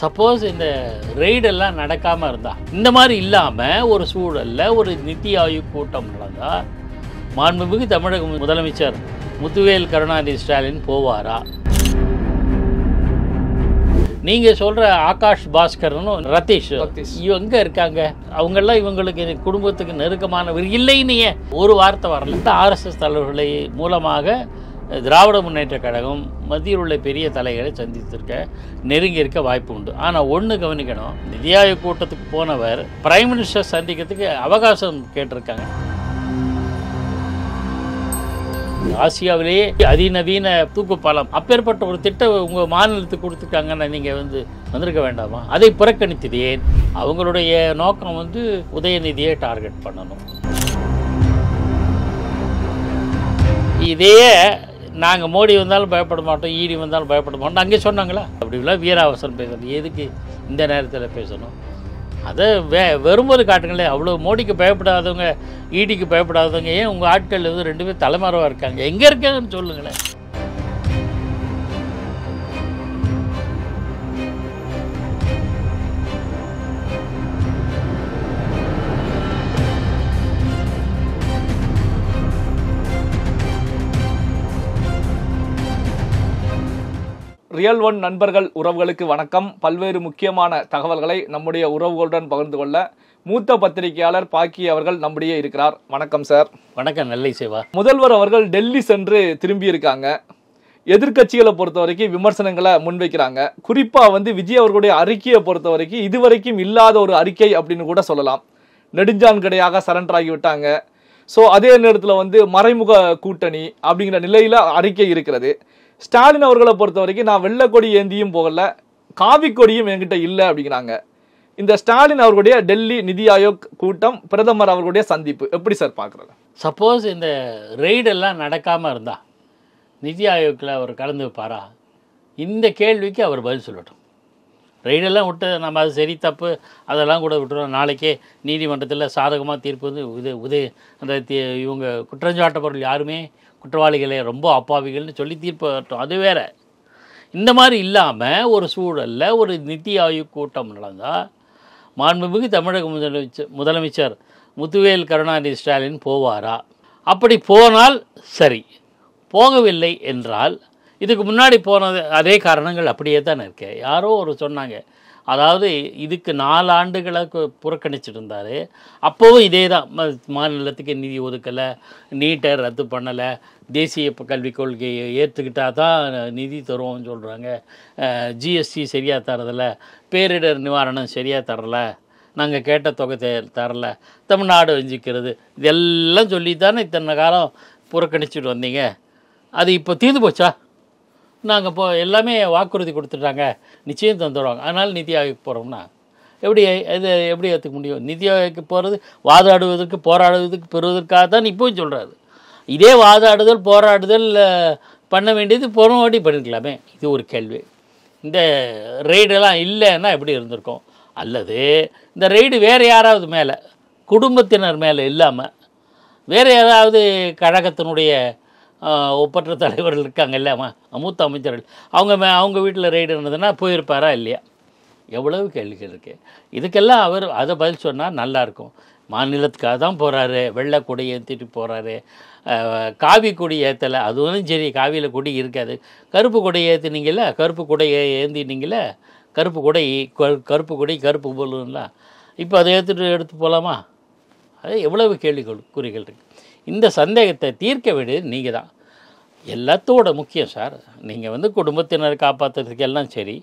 Suppose இந்த ரெய்டெல்லாம் நடக்காமல் இருந்தால், இந்த மாதிரி இல்லாமல் ஒரு சூழலில் ஒரு நித்தி ஆயோக் கூட்டம் நடந்தால் மாண்புமிகு தமிழக முதலமைச்சர் முத்துவேல் கருணாநிதி ஸ்டாலின் போவாரா? நீங்கள் சொல்கிற ஆகாஷ் பாஸ்கரனும் ரதீஷ் இவங்க இருக்காங்க, அவங்கெல்லாம் இவங்களுக்கு குடும்பத்துக்கு நெருக்கமானவர் இல்லைன்னு ஒரு வார்த்தை வரல. ஆர்எஸ்எஸ் தலைவர்களை மூலமாக திராவிட முன்னேற்ற கழகம் மத்தியில் உள்ள பெரிய தலைகளை சந்தித்திருக்க நெருங்கி இருக்க வாய்ப்பு உண்டு. ஆனால் ஒன்று கவனிக்கணும், நிதி ஆயோக் கூட்டத்துக்கு போனவர் பிரைம் மினிஸ்டர் சந்திக்கிறதுக்கு அவகாசம் கேட்டிருக்காங்க. ஆசியாவிலேயே அதிநவீன தூக்குப்பாலம் அப்பேற்பட்ட ஒரு திட்டம் உங்கள் மாநிலத்துக்கு கொடுத்துருக்காங்கன்னா நீங்கள் வந்திருக்க வேண்டாமா? அதை புறக்கணித்தது ஏன்? அவங்களுடைய நோக்கம் உதயநிதியை டார்கெட் பண்ணணும். இதையே நாங்கள் மோடி வந்தாலும் பயப்பட மாட்டோம், ஈடி வந்தாலும் பயப்பட மாட்டோம் அங்கே சொன்னாங்களா? அப்படிலாம் வீராவசரம் பேசணும். எதுக்கு இந்த நேரத்தில் பேசணும்? அதை வரும்போது காட்டுங்களேன். அவ்வளோ மோடிக்கு பயப்படாதவங்க, ஈடிக்கு பயப்படாதவங்க ஏன் உங்கள் ஆட்கள் 2 பேர் தலைமறைவாக இருக்காங்க? எங்கே இருக்காங்கன்னு சொல்லுங்களேன். ரியல் ஒன் நண்பர்கள் உறவுகளுக்கு வணக்கம். பல்வேறு முக்கியமான தகவல்களை நம்முடைய உறவுகளுடன் பகிர்ந்து கொள்ள மூத்த பத்திரிகையாளர் பாக்கி அவர்கள் நம்முடைய இருக்கிறார். வணக்கம் சார். வணக்கம். நல்லை சேவா. முதல்வர் அவர்கள் டெல்லி சென்று திரும்பி இருக்காங்க. எதிர்கட்சிகளை பொறுத்த வரைக்கும் விமர்சனங்களை முன்வைக்கிறாங்க. குறிப்பா விஜய் அவர்களுடைய அறிக்கையை பொறுத்த வரைக்கும் இதுவரைக்கும் இல்லாத ஒரு அறிக்கை அப்படின்னு கூட சொல்லலாம். நெடுஞ்சான் கிடையாக சரண்டர் ஆகி விட்டாங்க. ஸோ அதே நேரத்தில் மறைமுக கூட்டணி அப்படிங்கிற நிலையில அறிக்கை இருக்கிறது. ஸ்டாலின் அவர்களை பொறுத்த வரைக்கும் நான் வெள்ளக்கொடி ஏந்தியும் போகல, காவி கொடியும் என்கிட்ட இல்லை அப்படிங்கிறாங்க. இந்த ஸ்டாலின் அவர்களுடைய டெல்லி நிதி ஆயோக் கூட்டம், பிரதமர் அவர்களுடைய சந்திப்பு எப்படி சார் பார்க்குறது? சப்போஸ் இந்த ரெய்டெல்லாம் நடக்காமல் இருந்தால் நிதி ஆயோக்கில் அவர் கலந்து வைப்பாரா? இந்த கேள்விக்கு அவர் பதில் சொல்லட்டும். ரெய்டெல்லாம் விட்டு நம்ம அது சரி தப்பு அதெல்லாம் கூட விட்டுருவோம். நாளைக்கே நீதிமன்றத்தில் சாதகமாக தீர்ப்பு அந்த இவங்க குற்றஞ்சாட்டப்பவர்கள் யாருமே குற்றவாளிகளே ரொம்ப அப்பாவிகள்னு சொல்லி தீர்ப்பு வரட்டும், அது வேறு. இந்த மாதிரி இல்லாமல் ஒரு சூழலில் ஒரு நித்தி ஆயோக் கூட்டம் நடந்தால் மாண்புமிகு தமிழக முதலமைச்சர் முத்துவேல் கருணாநிதி ஸ்டாலின் போவாரா? அப்படி போனால் சரி, போகவில்லை என்றால் இதுக்கு முன்னாடி போனது அதே காரணங்கள் அப்படியே தான் இருக்கு. யாரோ ஒரு சொன்னாங்க, அதாவது இதுக்கு 4 ஆண்டுகளை புறக்கணிச்சிட்டு இருந்தார். அப்போவும் இதே தான், மாநிலத்துக்கு நிதி ஒதுக்கலை, நீட்டை ரத்து பண்ணலை, தேசிய கல்விக் கொள்கையை ஏற்றுக்கிட்டால் தான் நிதி தருவோம்னு சொல்கிறாங்க, ஜிஎஸ்டி சரியாக தரதில்லை, பேரிடர் நிவாரணம் சரியாக தரலை, நாங்கள் கேட்ட தொகை தரல, தமிழ்நாடு வஞ்சிக்கிறது, இதெல்லாம் சொல்லித்தானே இத்தனை காலம் புறக்கணிச்சிட்டு வந்தீங்க. அது இப்போ தீர்ந்து போச்சா? நாங்கள் எல்லாமே வாக்குறுதி கொடுத்துட்டாங்க, நிச்சயம் தந்துடுவாங்க, அதனால் நிதி ஆயோக் போகிறோம்னா எப்படி ஏற்றுக்க முடியும்? நிதி ஆயோக்கு போகிறது வாதாடுவதற்கு போராடுவதற்கு பெறுவதற்காக தான் இப்போவும் சொல்கிறாரு. இதே வாதாடுதல் போராடுதல் பண்ண வேண்டியது போன வாட்டி பண்ணிருக்கலாமே. இது ஒரு கேள்வி. இந்த ரெய்டெல்லாம் இல்லைன்னா எப்படி இருந்திருக்கும்? அல்லது இந்த ரெய்டு வேறு யாராவது மேலே, குடும்பத்தினர் மேலே இல்லாமல் வேறு யாராவது கழகத்தினுடைய ஒப்பற்ற தலைவர்கள் இருக்காங்க இல்லையாமா, மூத்த அமைச்சர்கள், அவங்க வீட்டில் ரெய்டு இருந்ததுன்னா போயிருப்பாரா இல்லையா? எவ்வளவு கேள்விகள் இருக்குது. இதுக்கெல்லாம் அவர் அதை பதில் சொன்னால் நல்லாயிருக்கும். மாநிலத்துக்காக தான் போகிறாரு, வெள்ளை கொடி ஏற்றிட்டு போகிறாரு, காவி கொடி ஏற்றலை, அதுவும் சரி, காவியில் கொடி இருக்காது. கருப்பு கொடி ஏற்றினீங்கள, கருப்பு கொடையை ஏந்தினீங்கள, கருப்பு கொடி கருப்பு போலும்லாம், இப்போ அதை எடுத்து போகலாமா? அது எவ்வளவு கேள்விக்குறிகள் இருக்குது. இந்த சந்தேகத்தை தீர்க்க வேண்டியது நீங்கள் தான். எல்லாத்தோட முக்கியம் சார், நீங்கள் குடும்பத்தினரை காப்பாற்றுறதுக்கு எல்லாம் சரி,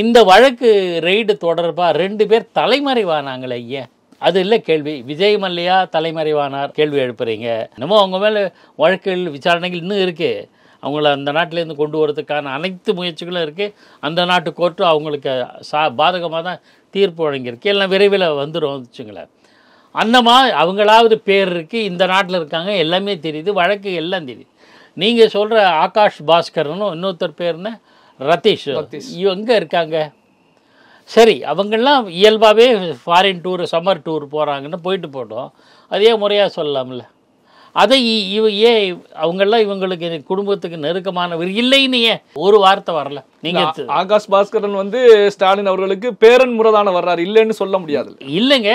இந்த வழக்கு ரெய்டு தொடர்பாக 2 பேர் தலைமறைவானாங்களே, ஏன்? அது இல்லை கேள்வி. விஜய் மல்லையா தலைமறைவானார் கேள்வி எழுப்புறீங்க. இன்னமும் அவங்க மேலே வழக்குகள் விசாரணைகள் இன்னும் இருக்குது. அவங்கள அந்த நாட்டிலேருந்து கொண்டு வரதுக்கான அனைத்து முயற்சிகளும் இருக்குது. அந்த நாட்டு கோர்ட்டு அவங்களுக்கு பாதகமாக தான் தீர்ப்பு வழங்கியிருக்கு. எல்லாம் விரைவில் வந்துச்சுங்களேன். அவங்களாவது பேர் இருக்குது, இந்த நாட்டில் இருக்காங்க, எல்லாமே தெரியுது, வழக்கு எல்லாம் தெரியுது. நீங்கள் சொல்கிற ஆகாஷ் பாஸ்கரனும் இன்னொருத்தர் பேர்னு ரதீஷ் இவங்க இருக்காங்க. சரி, அவங்கெல்லாம் இயல்பாகவே ஃபாரின் டூர், சம்மர் டூர் போகிறாங்கன்னு போயிட்டு போட்டோம், அதே முறையாக சொல்லலாம்ல. அதை ஏன் அவங்கெல்லாம் இவங்களுக்கு குடும்பத்துக்கு நெருக்கமானவர் இல்லைன்னு ஏன் ஒரு வார்த்தை வரல? நீங்கள் ஆகாஷ் பாஸ்கரன் வந்து ஸ்டாலின் அவர்களுக்கு பேரன் முறைதான வர்றாரு, இல்லைன்னு சொல்ல முடியாது. இல்லைங்க,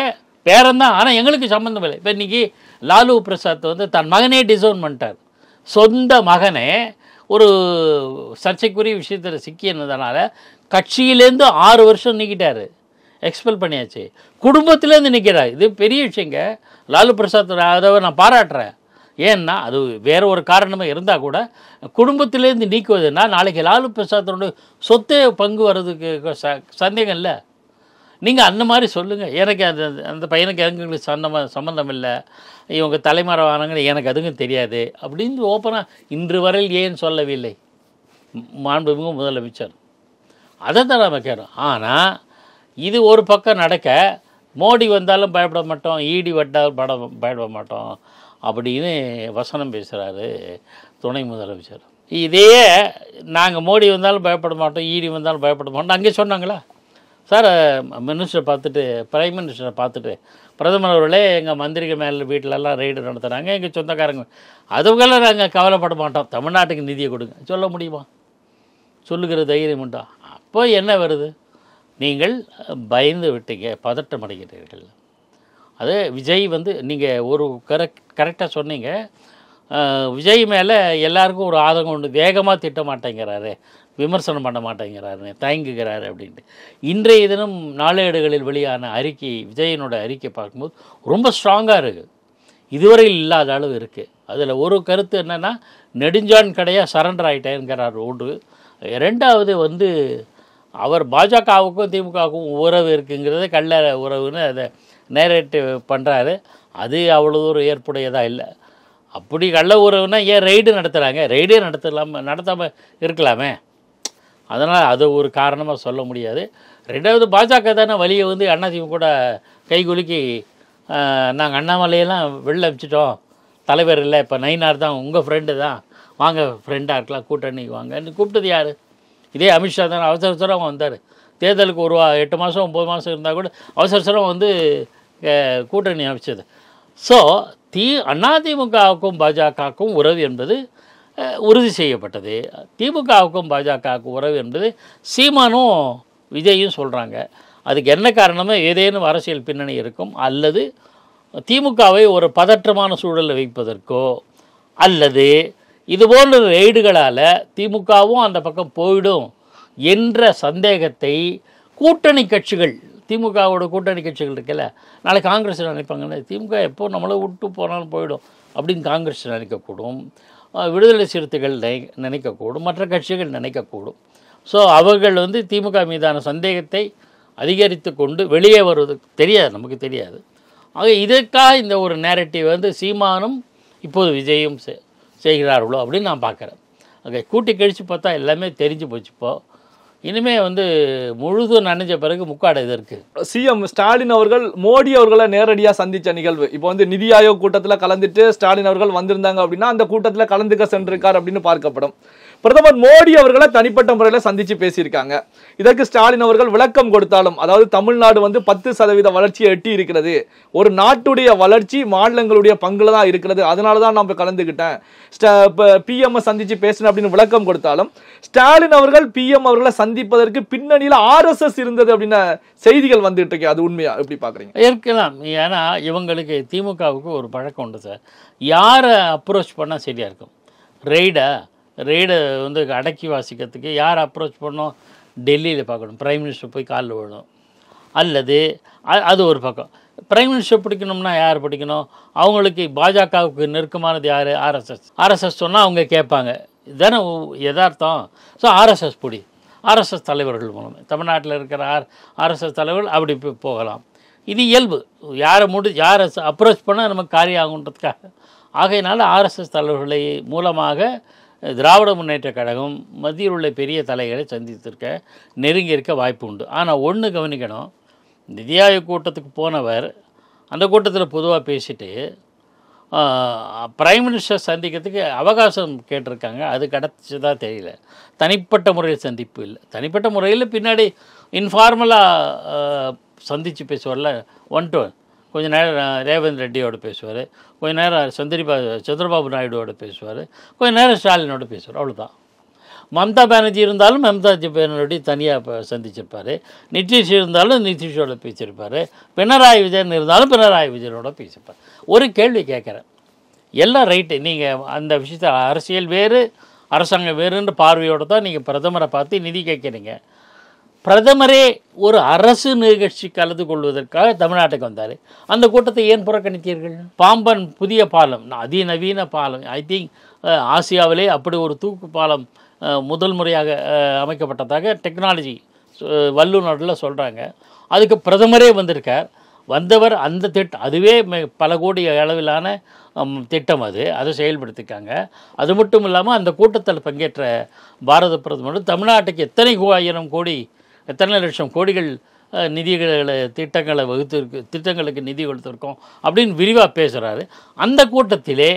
பேரன் தான். ஆனால் எங்களுக்கு சம்மந்தம் இல்லை. இப்போ இன்றைக்கி லாலு பிரசாத் வந்து தன் மகனே டிசோன் பண்ணிட்டார். சொந்த மகனே ஒரு சர்ச்சைக்குரிய விஷயத்தில் சிக்கினதுனால கட்சியிலேருந்து 6 வருஷம் நீக்கிட்டார், எக்ஸ்பெல் பண்ணியாச்சு. குடும்பத்திலேருந்து நிற்கிறார். இது பெரிய விஷயங்க. லாலு பிரசாத் அதை நான் பாராட்டுறேன். ஏன்னா அது வேறு ஒரு காரணமாக இருந்தால் கூட குடும்பத்திலேருந்து நீக்குவதுன்னா நாளைக்கு லாலு பிரசாத்தோட சொத்தே பங்கு வர்றதுக்கு சந்தேகம் இல்லை. நீங்கள் அந்த மாதிரி சொல்லுங்கள். எனக்கு அந்த பையனுக்கு எங்களுக்கு சம்மந்தம் இல்லை, இவங்க தலைமறைவானங்கன்னு எனக்கு அதுவும் தெரியாது அப்படின்னு ஓப்பனாக இன்று வரையில் ஏன் சொல்லவில்லை மாண்புமிகு முதலமைச்சர்? அதை தான் நம்ம கேட்குறோம். ஆனால் இது ஒரு பக்கம் நடக்க, மோடி வந்தாலும் பயப்பட மாட்டோம், ஈடி வட்டாலும் பயப்பட மாட்டோம் அப்படின்னு வசனம் பேசுகிறாரு துணை முதலமைச்சர். இதையே நாங்கள் மோடி வந்தாலும் பயப்பட மாட்டோம், ஈடி வந்தாலும் பயப்பட மாட்டோம் அங்கே சொன்னாங்களா சார்? மினிஸ்டரை பார்த்துட்டு, பிரைம் மினிஸ்டரை பார்த்துட்டு, பிரதமர் அவர்களே எங்கள் மந்திரிகள் மேலே வீட்டிலலாம் ரெய்டு நடத்துகிறாங்க, எங்கள் சொந்தக்காரங்க, அதுக்கெல்லாம் நாங்கள் கவலைப்பட மாட்டோம், தமிழ்நாட்டுக்கு நிதியை கொடுங்க சொல்ல முடியுமா? சொல்லுகிற தைரியம் உண்டா? அப்போ என்ன வருது? நீங்கள் பயந்து விட்டீங்க, பதட்டம் அடைகிறீர்கள். அது விஜய் வந்து நீங்கள் ஒரு கரெக்டாக சொன்னீங்க. விஜய் மேலே எல்லாருக்கும் ஒரு ஆதங்கம் உண்டு, வேகமாக திட்ட மாட்டேங்கிறாரு, விமர்சனம் பண்ண மாட்டேங்கிறாரு, தயங்குகிறாரு அப்படின்ட்டு. இன்றைய தினம் நாளேடுகளில் வெளியான அறிக்கை, விஜயனோட அறிக்கை பார்க்கும்போது ரொம்ப ஸ்ட்ராங்காக இருக்குது, இதுவரையில் இல்லாத அளவு இருக்குது. அதில் ஒரு கருத்து என்னென்னா, நெடுஞ்சான் கடையாக சரண்டர் ஆகிட்டேங்கிறார் ஒன்று. ரெண்டாவது வந்து அவர் பாஜகவுக்கும் திமுகவுக்கும் உறவு இருக்குங்கிறத கள்ள உறவுன்னு அதை நேரேட்டிவ் பண்ணுறாரு. அது அவ்வளோ தூரம் ஏற்புடையதாக இல்லை. அப்படி கள்ள உறவுனா ஏன் ரெய்டு நடத்துகிறாங்க? ரெய்டே நடத்தாமல் இருக்கலாமே. அதனால் அது ஒரு காரணமாக சொல்ல முடியாது. ரெண்டாவது பாஜக தானே வழியை வந்து அதிமுக கூட கைகுலுக்கி நாங்கள் அண்ணாமலையெல்லாம் வெளில அனுப்பிச்சிட்டோம், தலைவர் இல்லை, இப்போ நயினார் தான் உங்கள் ஃப்ரெண்டு தான், வாங்க ஃப்ரெண்டாக இருக்கலாம், கூட்டணிக்கு வாங்கன்னு கூப்பிட்டது யார்? இதே அமித்ஷா தானே. அவசரம் வந்தார். தேர்தலுக்கு ஒரு 8 மாதம் 9 மாதம் இருந்தால் கூட அவசரம் வந்து கூட்டணி அமைச்சது. ஸோ அதிமுகவுக்கும் பாஜகவுக்கும் உறவு என்பது உறுதி செய்யப்பட்டது. திமுகவுக்கும் பாஜகவுக்கும் உறவு என்பது சீமானும் விஜயும் சொல்கிறாங்க. அதுக்கு என்ன காரணமோ ஏதேனும் அரசியல் பின்னணி இருக்கும், அல்லது திமுகவை ஒரு பதற்றமான சூழலில் வைப்பதற்கோ, அல்லது இதுபோன்ற ரெய்டுகளால் திமுகவும் அந்த பக்கம் போயிடும் என்ற சந்தேகத்தை கூட்டணி கட்சிகள், திமுகவோட கூட்டணி கட்சிகள் இருக்குல்ல, நாளைக்கு காங்கிரஸ் நினைப்பாங்கன்னு, திமுக எப்போ நம்மளை விட்டு போனாலும் போயிடும் அப்படின்னு காங்கிரஸ் நினைக்கக்கூடும், விடுதலை சிறுத்தைகள் நினைக்கக்கூடும், மற்ற கட்சிகள் நினைக்கக்கூடும். ஸோ அவர்கள் வந்து திமுக மீதான சந்தேகத்தை அதிகரித்து கொண்டு வெளியே வருவது தெரியாது, நமக்கு தெரியாது. ஆக இதற்காக இந்த ஒரு நேரட்டிவ் வந்து சீமானும் இப்போது விஜயும் செய்கிறார்களோ அப்படின்னு நான் பார்க்குறேன். ஓகே, கூட்டி கழித்து பார்த்தா எல்லாமே தெரிஞ்சு போச்சுப்போ. இனிமேல் வந்து முழுதும் நனைஞ்ச பிறகு முக்காடு இது இருக்குது. சிஎம் ஸ்டாலின் அவர்கள் மோடி அவர்களை நேரடியாக சந்தித்த நிகழ்வு, இப்போ வந்து நிதி ஆயோக் கூட்டத்தில் கலந்துட்டு ஸ்டாலின் அவர்கள் வந்திருந்தாங்க அப்படின்னா அந்த கூட்டத்தில் கலந்துக்க சென்றிருக்கார் அப்படின்னு பார்க்கப்படும். பிரதமர் மோடி அவர்களை தனிப்பட்ட முறையில் சந்தித்து பேசியிருக்காங்க. இதற்கு ஸ்டாலின் அவர்கள் விளக்கம் கொடுத்தாலும், அதாவது தமிழ்நாடு வந்து 10% வளர்ச்சியை எட்டி இருக்கிறது, ஒரு நாட்டுடைய வளர்ச்சி மாநிலங்களுடைய பங்குல தான் இருக்கிறது, அதனால தான் நான் கலந்துக்கிட்டேன், பிஎம் சந்தித்து பேசினேன் அப்படின்னு விளக்கம் கொடுத்தாலும், ஸ்டாலின் அவர்கள் பிஎம் அவர்களை சந்திப்பதற்கு பின்னணியில் RSS இருந்தது அப்படின்னு செய்திகள் வந்துட்டு இருக்கு. அது உண்மையா எப்படி பார்க்குறீங்க? இருக்கலாம். ஏன்னா இவங்களுக்கு திமுகவுக்கு ஒரு பழக்கம் உண்டு சார், யாரை அப்ரோச் பண்ணால் சரியாக இருக்கும். ரெய்டை வந்து அடக்கி வாசிக்கிறதுக்கு யார் அப்ரோச் பண்ணோம்? டெல்லியில் பார்க்கணும், பிரைம் மினிஸ்டர் போய் காலில் விடணும். அல்லது அது ஒரு பக்கம். பிரைம் மினிஸ்டர் பிடிக்கணும்னா யார் பிடிக்கணும்? அவங்களுக்கு பாஜகவுக்கு நெருக்கமானது யார்? ஆர்எஸ்எஸ் சொன்னால் அவங்க கேட்பாங்க, இதுதானே யதார்த்தம். ஸோ ஆர்எஸ்எஸ் பிடி, ஆர்எஸ்எஸ் தலைவர்கள் மூலமாக தமிழ்நாட்டில் இருக்கிற ஆர்எஸ்எஸ் தலைவர்கள் அப்படி போகலாம். இது இயல்பு. யாரை அப்ரோச் பண்ணால் நமக்கு காரியம் ஆகுன்றதுக்காக. ஆகையினால ஆர்எஸ்எஸ் தலைவர்களை மூலமாக திராவிட முன்னேற்ற கழகம் மத்தியில் உள்ள பெரிய தலைகளை சந்தித்திருக்க, நெருங்கி இருக்க வாய்ப்பு உண்டு. ஆனால் ஒன்று கவனிக்கணும், நிதி ஆயோக் கூட்டத்துக்கு போனவர் அந்த கூட்டத்தில் பொதுவாக பேசிட்டு பிரைம் மினிஸ்டர் சந்திக்கிறதுக்கு அவகாசம் கேட்டிருக்காங்க. அது கிடச்சதா தெரியல. தனிப்பட்ட முறையில் சந்திப்பு இல்லை. தனிப்பட்ட முறையில் பின்னாடி இன்ஃபார்மலாக சந்தித்து பேசுவார்ல, 1-to-1 கொஞ்ச நேரம் ரேவந்த் ரெட்டியோட பேசுவார், கொஞ்ச நேரம் சந்திரபாபு நாயுடுவோட பேசுவார், கொஞ்ச நேரம் ஸ்டாலினோட பேசுவார், அவ்வளோதான். மம்தா பானர்ஜி இருந்தாலும் மம்தா பானர்ஜி தனியாக சந்திச்சிருப்பார், நிதிஷ் இருந்தாலும் நிதிஷோட பேசியிருப்பார், பினராயி விஜயன் இருந்தாலும் பினராயி விஜயனோட பேசியிருப்பார். ஒரு கேள்வி கேட்குறேன், எல்லாம் ரைட்டு, நீங்கள் அந்த விஷயத்தை அரசியல் வேறு அரசாங்கம் வேறுன்ற பார்வையோடு தான் நீங்கள் பிரதமரை பார்த்து நிதி கேட்குறீங்க. பிரதமரே ஒரு அரசு நிகழ்ச்சி கலந்து கொள்வதற்காக தமிழ்நாட்டுக்கு வந்தார். அந்த கூட்டத்தை ஏன் புறக்கணித்தீர்கள்? பாம்பன் புதிய பாலம், அதிநவீன பாலம், ஐ திங்க் ஆசியாவிலே அப்படி ஒரு தூக்கு பாலம் முதல் முறையாக அமைக்கப்பட்டதாக டெக்னாலஜி வல்லுநர்கள் சொல்கிறாங்க. அதுக்கு பிரதமரே வந்திருக்கார். வந்தவர் அந்த திட்டம், அதுவே பல கோடி அளவிலான திட்டம், அதை செயல்படுத்திருக்காங்க. அது மட்டும் இல்லாமல் அந்த கூட்டத்தில் பங்கேற்ற பாரத பிரதமர் தமிழ்நாட்டுக்கு எத்தனை லட்சம் கோடிகள் திட்டங்களுக்கு நிதி கொடுத்துருக்கோம் அப்படின்னு விரிவாக பேசுகிறாரு. அந்த கூட்டத்திலே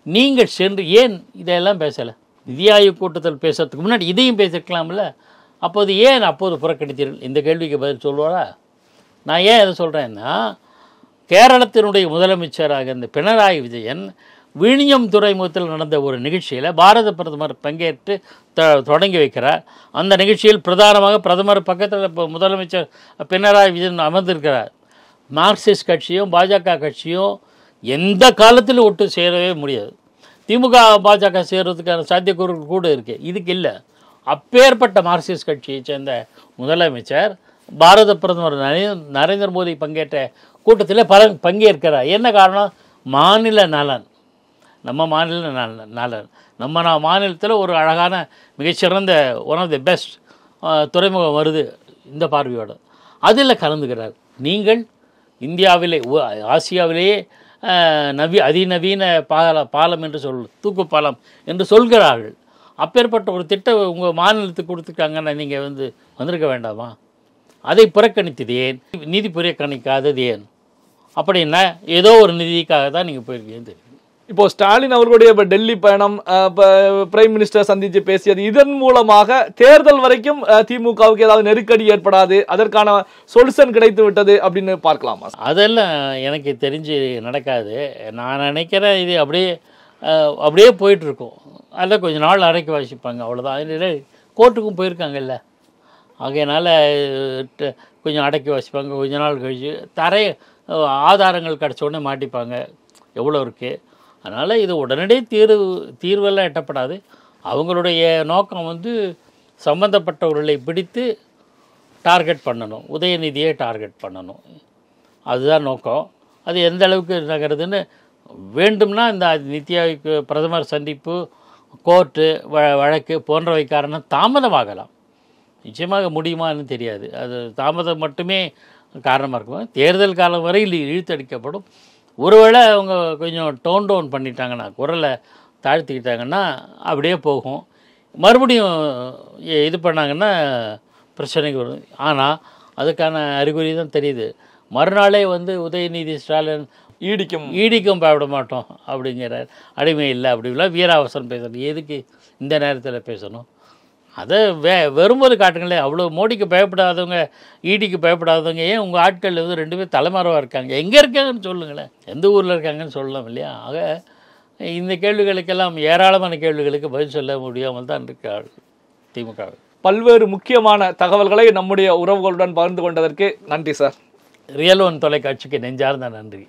நீங்கள் சென்று ஏன் இதெல்லாம் பேசலை? நிதி ஆயோக் கூட்டத்தில் பேசுறதுக்கு முன்னாடி இதையும் பேசியிருக்கலாம்ல. அப்போது ஏன் புறக்கணித்தீர்கள்? இந்த கேள்விக்கு பதில் சொல்லுவாரா? நான் ஏன் அதை சொல்கிறேன்னா, கேரளத்தினுடைய முதலமைச்சராக இருந்த பினராயி விஜயன் விழிஞம் துறைமுகத்தில் நடந்த ஒரு நிகழ்ச்சியில் பாரத பிரதமர் பங்கேற்று தொடங்கி வைக்கிறார். அந்த நிகழ்ச்சியில் பிரதானமாக பிரதமர் பக்கத்தில் இப்போ முதலமைச்சர் பினராயி விஜயன் அமர்ந்திருக்கிறார். மார்க்சிஸ்ட் கட்சியும் பாஜக கட்சியும் எந்த காலத்திலும் ஒட்டு சேரவே முடியாது. திமுக பாஜக சேர்றதுக்கான சாத்தியக்கூறு கூட இருக்குது, இதுக்கு இல்லை. அப்பேற்பட்ட மார்க்சிஸ்ட் கட்சியை சேர்ந்த முதலமைச்சர் பாரத பிரதமர் நரேந்திர மோடி பங்கேற்ற கூட்டத்தில் பங்கேற்கிறார். என்ன காரணம்? மாநில நலன், நம்ம மாநில நலன். நம்ம மாநிலத்தில் ஒரு அழகான மிகச்சிறந்த ஒன் ஆஃப் தி பெஸ்ட் துறைமுகம் வருது இந்த பார்வையோடு, அதில் கலந்துக்கிறார். நீங்கள் இந்தியாவிலே ஆசியாவிலேயே அதிநவீன பாலம் என்று தூக்கு பாலம் என்று சொல்கிறார்கள். அப்பேற்பட்ட ஒரு திட்டம் உங்கள் மாநிலத்துக்கு கொடுத்துருக்காங்கன்னா நீங்கள் வந்திருக்க வேண்டாமா? அதை புறக்கணித்தது ஏன்? நிதி புறக்கணிக்காதது ஏன்? அப்படின்னா ஏதோ ஒரு நிதிக்காக தான் நீங்கள் போயிருக்கீங்கன்னு தெரியும். இப்போ ஸ்டாலின் அவர்களுடைய டெல்லி பயணம், பிரைம் மினிஸ்டர் சந்தித்து பேசியது, இதன் மூலமாக தேர்தல் வரைக்கும் திமுகவுக்கு ஏதாவது நெருக்கடி ஏற்படாது, அதற்கான சொல்யூஷன் கிடைத்து விட்டது அப்படின்னு பார்க்கலாமா? அதெல்லாம் எனக்கு தெரிஞ்சு நடக்காது. நான் நினைக்கிறேன் இது அப்படியே போயிட்டுருக்கும். அதில் கொஞ்சம் நாள் அடக்கி வாசிப்பாங்க, அவ்வளோதான். அதில் கோர்ட்டுக்கும் போயிருக்காங்கல்ல, ஆகையினால் கொஞ்சம் அடக்கி வாசிப்பாங்க. கொஞ்ச நாள் கழிச்சு ஆதாரங்கள் கிடச்ச உடனே மாட்டிப்பாங்க எவ்வளோ இருக்குது. அதனால் இது உடனடி தீர்வெல்லாம் எட்டப்படாது. அவங்களுடைய நோக்கம் சம்பந்தப்பட்டவர்களை பிடித்து டார்கெட் பண்ணணும், உதயநிதியை டார்கெட் பண்ணணும், அதுதான் நோக்கம். அது எந்த அளவுக்கு நகருதுன்னு வேண்டும்னா இந்த நித்தி ஆயோக் பிரதமர் சந்திப்பு, கோர்ட்டு வழக்கு போன்றவை காரணம் தாமதமாகலாம். நிச்சயமாக முடியுமான்னு தெரியாது. அது தாமதம் மட்டுமே காரணமாக இருக்கும். தேர்தல் காலம் வரையில் இழுத்தடிக்கப்படும். ஒருவேளை அவங்க கொஞ்சம் டவுன் பண்ணிட்டாங்கன்னா, குரலை தாழ்த்திக்கிட்டாங்கன்னா அப்படியே போகும். மறுபடியும் இது பண்ணாங்கன்னா பிரச்சனைக்கு வரும். ஆனால் அதுக்கான அறிகுறி தான் தெரியுது. மறுநாளே உதயநிதி ஸ்டாலின் ஈடிக்கும் பயப்பட மாட்டோம் அப்படிங்கிறார். அடிமை இல்லை அப்படிலாம் வீராவசரம் பேசணும். எதுக்கு இந்த நேரத்தில் பேசணும்? அதை வரும்போது காட்டுங்களேன். அவ்வளோ மோடிக்கு பயப்படாதவங்க, ஈடிக்கு பயப்படாதவங்க ஏன் உங்கள் ஆட்கள் 2 பேர் தலைமறைவாக இருக்காங்க? எங்கே இருக்காங்கன்னு சொல்லுங்களேன், எந்த ஊரில் இருக்காங்கன்னு சொல்லலாம் இல்லையா? ஆக இந்த கேள்விகளுக்கெல்லாம் ஏராளமான கேள்விகளுக்கு பதில் சொல்ல முடியாமல் தான் இருக்காள் திமுக. பல்வேறு முக்கியமான தகவல்களை நம்முடைய உறவுகளுடன் பகிர்ந்து கொண்டதற்கு நன்றி சார். ரியல் ஒன் தொலைக்காட்சிக்கு நெஞ்சார்ந்த நன்றி.